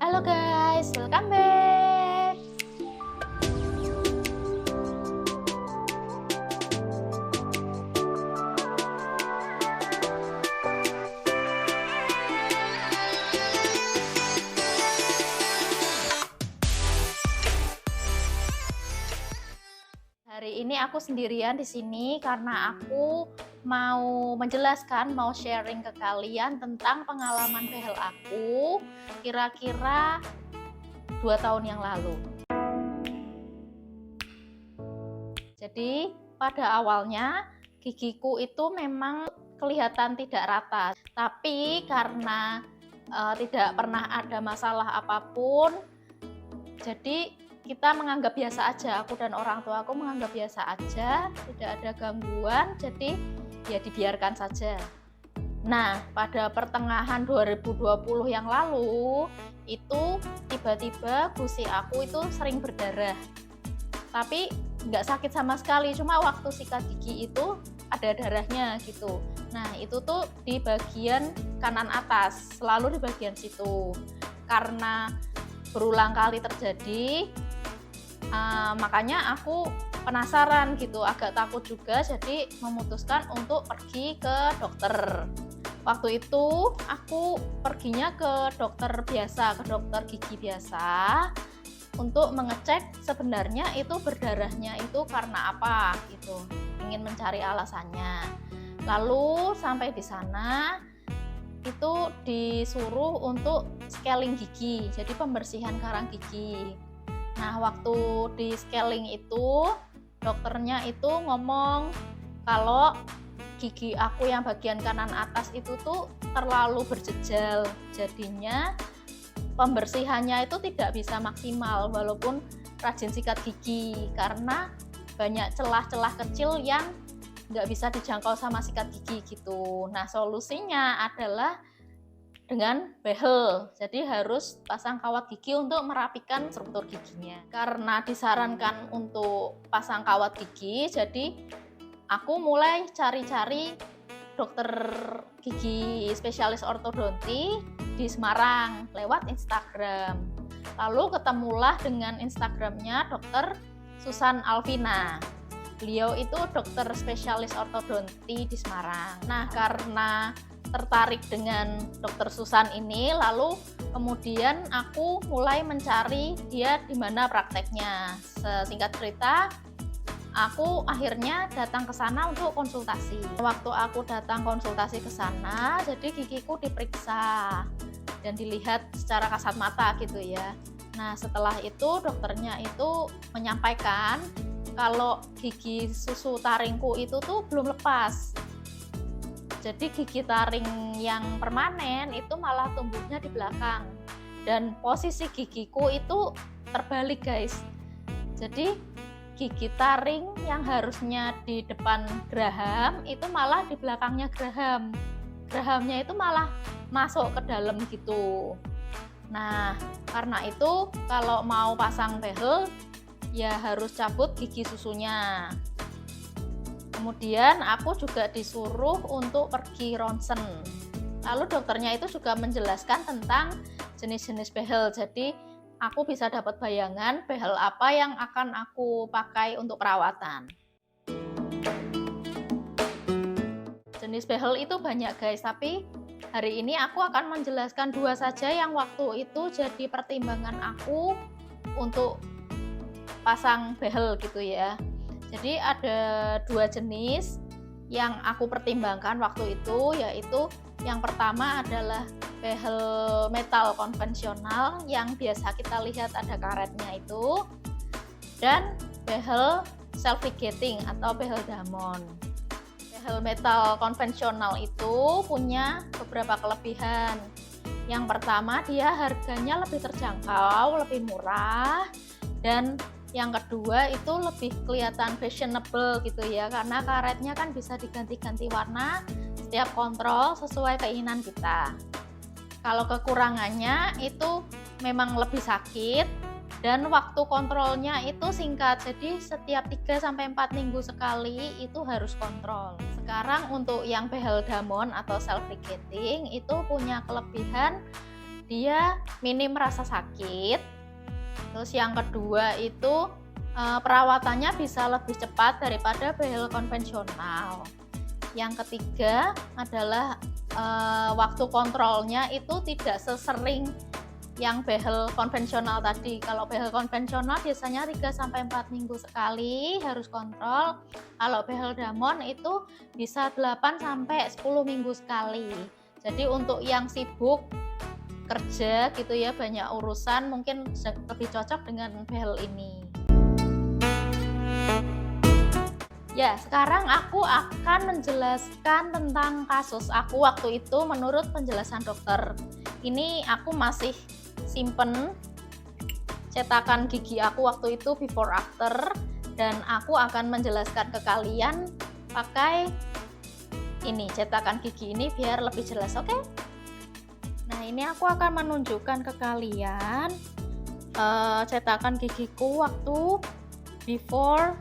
Halo guys, welcome back. Hari ini aku sendirian di sini karena aku mau menjelaskan, mau sharing ke kalian tentang pengalaman behel aku kira-kira 2 tahun yang lalu. Jadi pada awalnya gigiku itu memang kelihatan tidak rata, tapi karena tidak pernah ada masalah apapun, jadi kita menganggap biasa aja, aku dan orang tua aku menganggap biasa aja, tidak ada gangguan, jadi ya dibiarkan saja. Nah, pada pertengahan 2020 yang lalu, itu tiba-tiba gusi aku itu sering berdarah. Tapi nggak sakit sama sekali, cuma waktu sikat gigi itu ada darahnya gitu. Nah, itu tuh di bagian kanan atas, selalu di bagian situ. Karena berulang kali terjadi, makanya aku penasaran gitu, agak takut juga, jadi memutuskan untuk pergi ke dokter. Waktu itu aku perginya ke dokter biasa, ke dokter gigi biasa untuk mengecek sebenarnya itu berdarahnya itu karena apa gitu, ingin mencari alasannya. Lalu sampai di sana itu disuruh untuk scaling gigi, jadi pembersihan karang gigi. Nah, waktu di scaling itu dokternya itu ngomong kalau gigi aku yang bagian kanan atas itu tuh terlalu berjejal, jadinya pembersihannya itu tidak bisa maksimal walaupun rajin sikat gigi karena banyak celah-celah kecil yang nggak bisa dijangkau sama sikat gigi gitu. Nah, solusinya adalah dengan behel, jadi harus pasang kawat gigi untuk merapikan struktur giginya. Karena disarankan untuk pasang kawat gigi, jadi aku mulai cari-cari dokter gigi spesialis ortodonti di Semarang lewat Instagram. Lalu ketemulah dengan Instagramnya dokter Susan Alvina. Beliau itu dokter spesialis ortodonti di Semarang. Nah, karena tertarik dengan dokter Susan ini, lalu kemudian aku mulai mencari dia di mana prakteknya. Singkat cerita, aku akhirnya datang ke sana untuk konsultasi. Waktu aku datang konsultasi ke sana, jadi gigiku diperiksa dan dilihat secara kasat mata gitu ya. Nah, setelah itu dokternya itu menyampaikan kalau gigi susu taringku itu tuh belum lepas. Jadi gigi taring yang permanen itu malah tumbuhnya di belakang. Dan posisi gigiku itu terbalik guys. Jadi gigi taring yang harusnya di depan geraham itu malah di belakangnya geraham. Gerahamnya itu malah masuk ke dalam gitu. Nah, karena itu kalau mau pasang behel ya harus cabut gigi susunya. Kemudian aku juga disuruh untuk pergi ronsen. Lalu dokternya itu juga menjelaskan tentang jenis-jenis behel. Jadi aku bisa dapat bayangan behel apa yang akan aku pakai untuk perawatan. Jenis behel itu banyak guys, tapi hari ini aku akan menjelaskan 2 saja yang waktu itu jadi pertimbangan aku untuk pasang behel gitu ya. Jadi ada 2 jenis yang aku pertimbangkan waktu itu, yaitu yang pertama adalah behel metal konvensional yang biasa kita lihat ada karetnya itu, dan behel self ligating atau behel Damon. Behel metal konvensional itu punya beberapa kelebihan. Yang pertama, dia harganya lebih terjangkau, lebih murah, dan yang kedua itu lebih kelihatan fashionable gitu ya, karena karetnya kan bisa diganti-ganti warna setiap kontrol sesuai keinginan kita. Kalau kekurangannya itu memang lebih sakit dan waktu kontrolnya itu singkat, jadi setiap 3-4 minggu sekali itu harus kontrol. Sekarang untuk yang behel Damon atau self ligating itu punya kelebihan dia minim rasa sakit. Terus yang kedua itu perawatannya bisa lebih cepat daripada behel konvensional. Yang ketiga adalah waktu kontrolnya itu tidak sesering yang behel konvensional tadi. Kalau behel konvensional biasanya 3-4 minggu sekali harus kontrol. Kalau behel Damon itu bisa 8-10 minggu sekali. Jadi untuk yang sibuk kerja gitu ya, banyak urusan, mungkin lebih cocok dengan behel ini. Ya, sekarang aku akan menjelaskan tentang kasus aku waktu itu menurut penjelasan dokter. Ini aku masih simpen cetakan gigi aku waktu itu before after, dan aku akan menjelaskan ke kalian pakai ini cetakan gigi ini biar lebih jelas, oke? Nah, ini aku akan menunjukkan ke kalian cetakan gigiku waktu before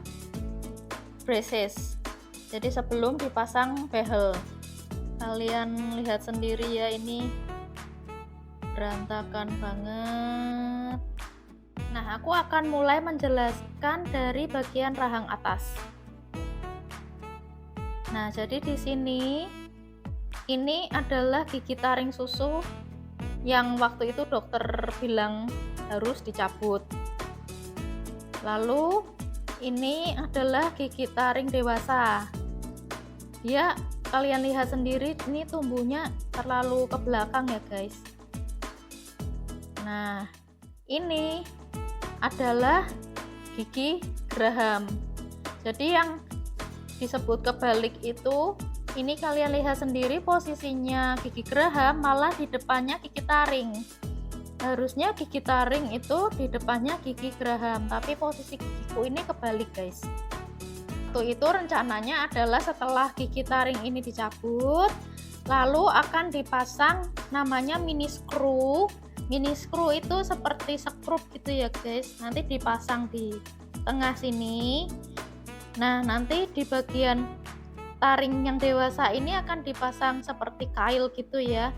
braces, jadi sebelum dipasang behel. Kalian lihat sendiri ya, ini berantakan banget. Nah, aku akan mulai menjelaskan dari bagian rahang atas. Nah, jadi di sini ini adalah gigi taring susu yang waktu itu dokter bilang harus dicabut. Lalu ini adalah gigi taring dewasa. Dia, kalian lihat sendiri, ini tumbuhnya terlalu ke belakang ya guys. Nah, ini adalah gigi geraham. Jadi yang disebut kebalik itu, ini kalian lihat sendiri posisinya gigi geraham malah di depannya gigi taring. Harusnya gigi taring itu di depannya gigi geraham, tapi posisi gigiku ini kebalik guys. Waktu itu rencananya adalah setelah gigi taring ini dicabut, lalu akan dipasang namanya mini screw. Mini screw itu seperti sekrup gitu ya guys, nanti dipasang di tengah sini. Nah, nanti di bagian taring yang dewasa ini akan dipasang seperti kail gitu ya,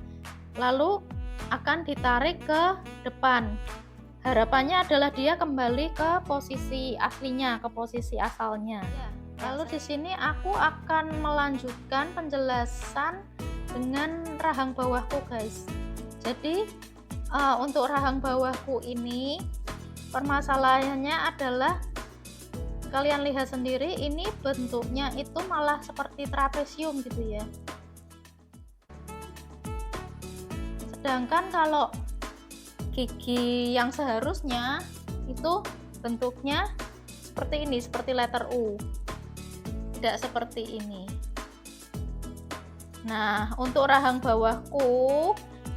lalu akan ditarik ke depan. Harapannya adalah dia kembali ke posisi aslinya, ke posisi asalnya. Lalu di sini aku akan melanjutkan penjelasan dengan rahang bawahku guys. Jadi untuk rahang bawahku ini permasalahannya adalah, kalian lihat sendiri, ini bentuknya itu malah seperti trapesium gitu ya. Sedangkan kalau gigi yang seharusnya itu bentuknya seperti ini, seperti letter U, tidak seperti ini. Nah, untuk rahang bawahku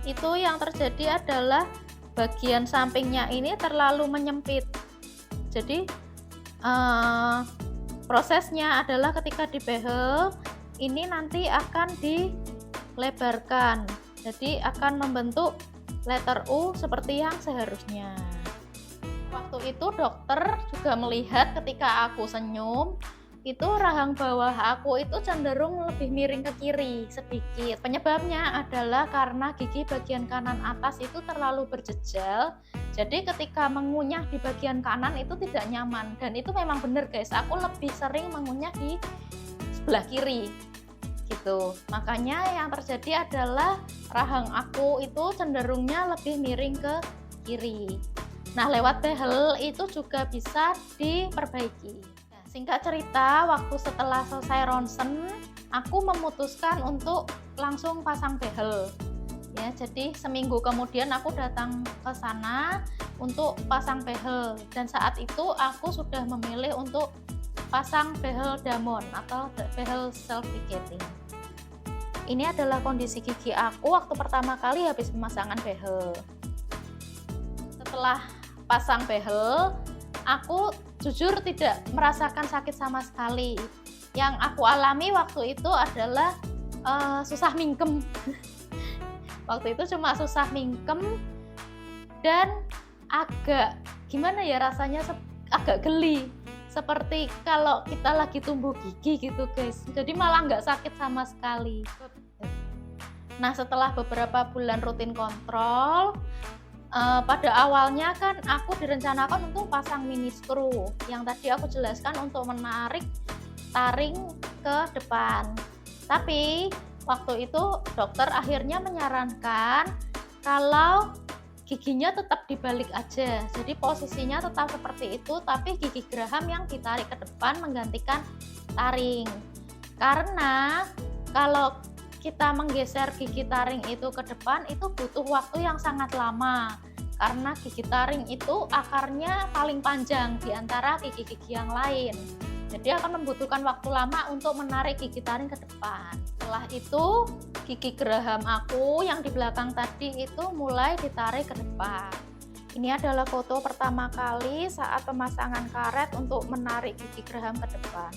itu yang terjadi adalah bagian sampingnya ini terlalu menyempit. Jadi prosesnya adalah ketika dibehel ini nanti akan dilebarkan, jadi akan membentuk letter U seperti yang seharusnya. Waktu itu dokter juga melihat ketika aku senyum, itu rahang bawah aku itu cenderung lebih miring ke kiri sedikit. Penyebabnya adalah karena gigi bagian kanan atas itu terlalu berjejal, jadi ketika mengunyah di bagian kanan itu tidak nyaman. Dan itu memang benar guys, aku lebih sering mengunyah di sebelah kiri gitu. Makanya yang terjadi adalah rahang aku itu cenderungnya lebih miring ke kiri. Nah, lewat behel itu juga bisa diperbaiki. Nah, singkat cerita, waktu setelah selesai ronsen, aku memutuskan untuk langsung pasang behel. Ya, jadi seminggu kemudian aku datang ke sana untuk pasang behel, dan saat itu aku sudah memilih untuk pasang behel Damon atau behel self ligating. Ini adalah kondisi gigi aku waktu pertama kali habis pemasangan behel. Setelah pasang behel, aku jujur tidak merasakan sakit sama sekali. Yang aku alami waktu itu adalah susah mingkem. Waktu itu cuma susah mingkem dan agak gimana ya rasanya, agak geli, seperti kalau kita lagi tumbuh gigi gitu guys. Jadi malah nggak sakit sama sekali. Nah, setelah beberapa bulan rutin kontrol, pada awalnya kan aku direncanakan untuk pasang mini screw yang tadi aku jelaskan untuk menarik taring ke depan. Tapi waktu itu dokter akhirnya menyarankan kalau giginya tetap dibalik aja. Jadi posisinya tetap seperti itu, tapi gigi geraham yang ditarik ke depan menggantikan taring. Karena kalau kita menggeser gigi taring itu ke depan itu butuh waktu yang sangat lama, karena gigi taring itu akarnya paling panjang di antara gigi-gigi yang lain. Jadi akan membutuhkan waktu lama untuk menarik gigi taring ke depan. Setelah itu gigi geraham aku yang di belakang tadi itu mulai ditarik ke depan. Ini adalah foto pertama kali saat pemasangan karet untuk menarik gigi geraham ke depan.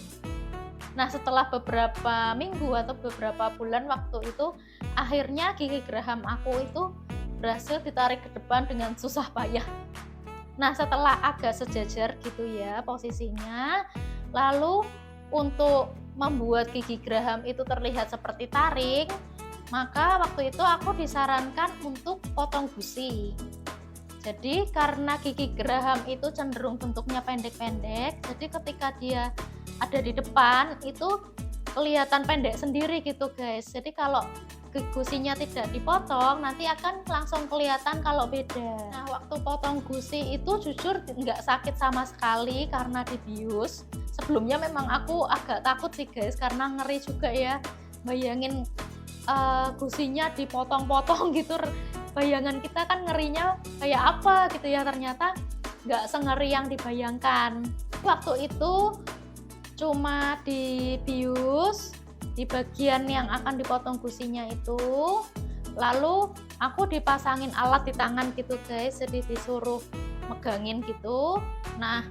Nah, setelah beberapa minggu atau beberapa bulan waktu itu, akhirnya gigi geraham aku itu berhasil ditarik ke depan dengan susah payah. Nah, setelah agak sejajar gitu ya posisinya, lalu untuk membuat gigi geraham itu terlihat seperti taring, maka waktu itu aku disarankan untuk potong gusi. Jadi karena gigi geraham itu cenderung bentuknya pendek-pendek, jadi ketika dia ada di depan itu kelihatan pendek sendiri gitu guys. Jadi kalau gusinya tidak dipotong nanti akan langsung kelihatan kalau beda. Nah, waktu potong gusi itu jujur nggak sakit sama sekali karena dibius. Sebelumnya memang aku agak takut sih guys, karena ngeri juga ya, bayangin gusinya dipotong-potong gitu. Bayangan kita kan ngerinya kayak apa gitu ya, ternyata nggak sengeri yang dibayangkan. Waktu itu cuma dibius di bagian yang akan dipotong gusinya itu, lalu aku dipasangin alat di tangan gitu guys, jadi disuruh megangin gitu. Nah,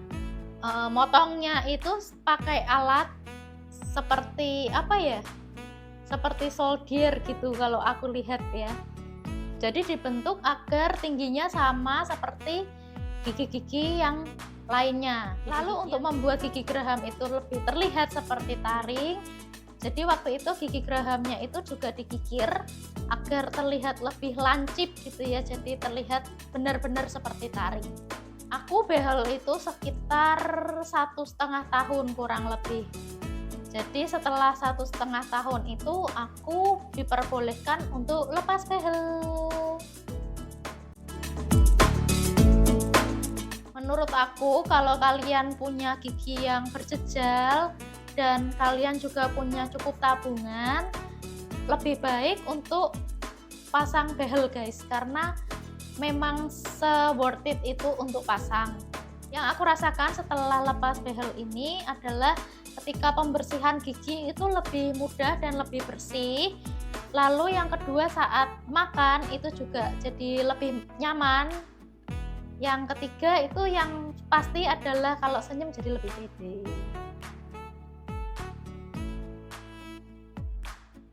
motongnya itu pakai alat seperti apa ya, seperti solder gitu kalau aku lihat ya. Jadi dibentuk agar tingginya sama seperti gigi-gigi yang lainnya. Lalu untuk membuat gigi geraham itu lebih terlihat seperti taring, jadi waktu itu gigi gerahamnya itu juga dikikir agar terlihat lebih lancip gitu ya, jadi terlihat benar-benar seperti taring. Aku behel itu sekitar 1,5 tahun kurang lebih. Jadi setelah 1,5 tahun itu aku diperbolehkan untuk lepas behel. Menurut aku kalau kalian punya gigi yang berjejal dan kalian juga punya cukup tabungan, lebih baik untuk pasang behel guys, karena memang se-worth it itu untuk pasang. Yang aku rasakan setelah lepas behel ini adalah ketika pembersihan gigi itu lebih mudah dan lebih bersih. Lalu yang kedua saat makan itu juga jadi lebih nyaman. Yang ketiga itu yang pasti adalah kalau senyum jadi lebih pede.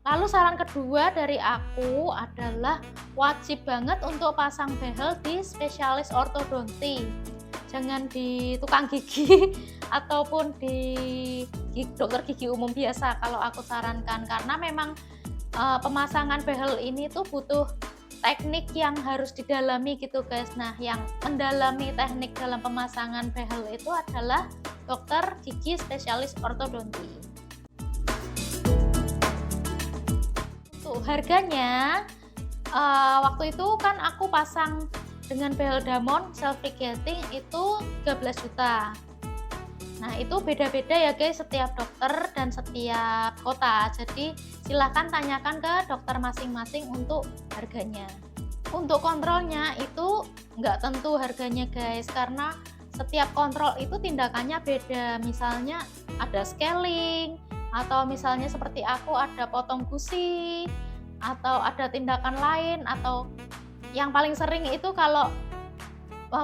Lalu saran kedua dari aku adalah wajib banget untuk pasang behel di spesialis ortodonti. Jangan di tukang gigi ataupun di dokter gigi umum biasa kalau aku sarankan, karena memang pemasangan behel ini tuh butuh teknik yang harus didalami gitu guys. Nah, yang mendalami teknik dalam pemasangan behel itu adalah dokter gigi spesialis ortodonti. Untuk harganya, waktu itu kan aku pasang dengan behel Damon self ligating itu 13 juta. Nah, itu beda-beda ya guys setiap dokter dan setiap kota. Jadi silahkan tanyakan ke dokter masing-masing untuk harganya. Untuk kontrolnya itu nggak tentu harganya guys, karena setiap kontrol itu tindakannya beda. Misalnya ada scaling, atau misalnya seperti aku ada potong gusi, atau ada tindakan lain, atau yang paling sering itu kalau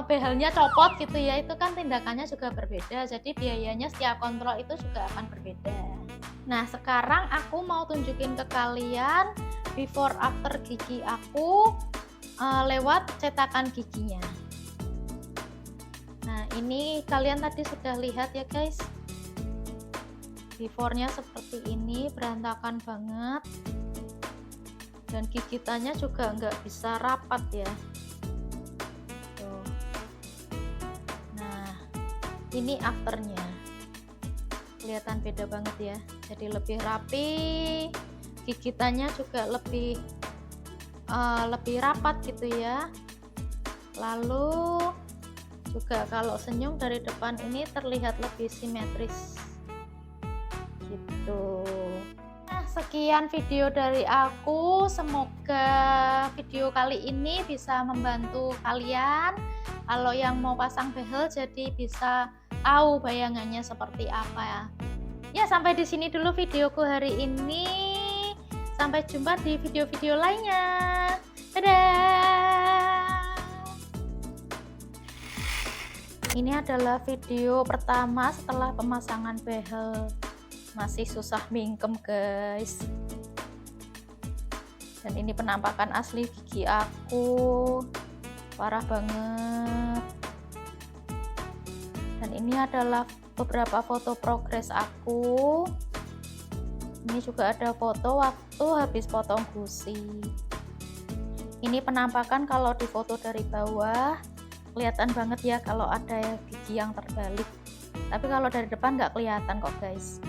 behelnya copot gitu ya, itu kan tindakannya juga berbeda, jadi biayanya setiap kontrol itu juga akan berbeda. Nah, sekarang aku mau tunjukin ke kalian before after gigi aku lewat cetakan giginya. Nah, ini kalian tadi sudah lihat ya guys, before-nya seperti ini, berantakan banget. dan gigitannya juga nggak bisa rapat ya. Tuh. Nah, ini afternya, kelihatan beda banget ya, jadi lebih rapi, gigitannya juga lebih rapat gitu ya. Lalu juga kalau senyum dari depan ini terlihat lebih simetris gitu. Nah, sekian video dari aku, semoga video kali ini bisa membantu kalian kalau yang mau pasang behel, jadi bisa tahu bayangannya seperti apa ya. Ya, sampai di sini dulu videoku hari ini. Sampai jumpa di video-video lainnya. Dadah. Ini adalah video pertama setelah pemasangan behel. Masih susah mingkem guys. Dan ini penampakan asli gigi aku, parah banget. Dan ini adalah beberapa foto progres aku. Ini juga ada foto waktu habis potong gusi. Ini penampakan kalau di foto dari bawah kelihatan banget ya kalau ada gigi yang terbalik, tapi kalau dari depan nggak kelihatan kok guys.